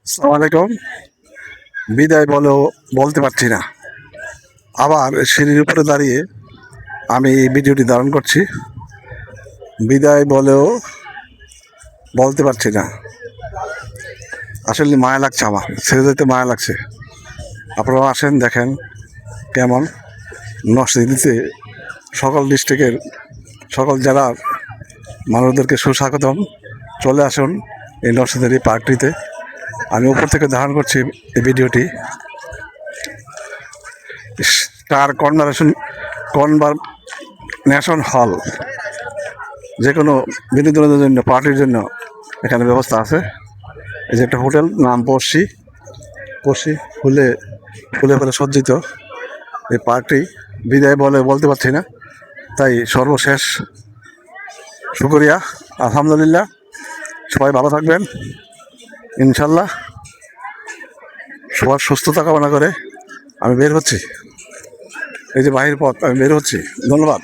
আসসালামু আলাইকুম। বিদায় বলেও বলতে পারছি না। আবার সিঁড়ির উপরে দাঁড়িয়ে আমি এই ভিডিওটি ধারণ করছি। বিদায় বলেও বলতে পারছি না। আসলে মায়া লাগছে, আমার ছেড়ে যেতে মায়া লাগছে। আপনারা আসেন, দেখেন কেমন নরসিংদীতে সকল ডিস্ট্রিক্টের সকল জেলার মানুষদেরকে সুস্বাগতম। চলে আসুন এই নরসিংদীর এই পার্কটিতে। আমি উপর থেকে ধারণ করছি এই ভিডিওটি। স্টার কনভারনেশন হল, যে কোনো বিনোদনের জন্য, পার্টির জন্য এখানে ব্যবস্থা আছে। এই যে একটা হোটেল, নাম পড়শি ফুলে ফুলে সজ্জিত। এই পার্কটি বিদায় বলতে পারছি না, তাই সর্বশেষ শুকরিয়া, আলহামদুলিল্লাহ। সবাই ভালো থাকবেন ইনশাল্লাহ। সবার সুস্থতা কামনা করে আমি বের হচ্ছি। এই যে বাহির পথ, আমি বের হচ্ছি। ধন্যবাদ।